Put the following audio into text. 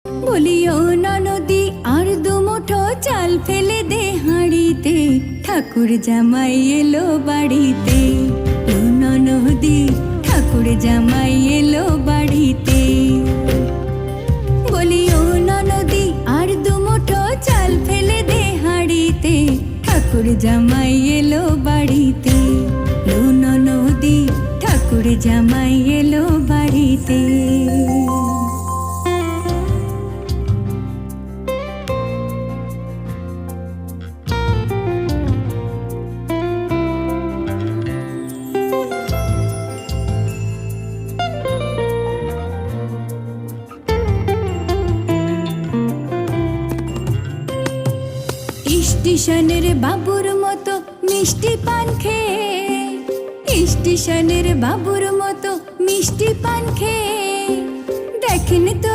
বলিও ননদি আর দুমুঠো চাল ফেলে দে হাঁড়িতে, ঠাকুর জামাই এলো বাড়িতে। ও ননদি ঠাকুর জামাই এলো বাড়িতে। বলিও ননদি আর দুমুঠো চাল ফেলে দে হাঁড়িতে, ঠাকুর জামাই এলো বাড়িতে। ও ননদি ঠাকুর জামাই এলো বাড়িতে। স্টেশনের বাবুর মতো মিষ্টি পান খেয়ে, স্টেশনের বাবুর মতো মিষ্টি পান খেয়ে, দেখেন তো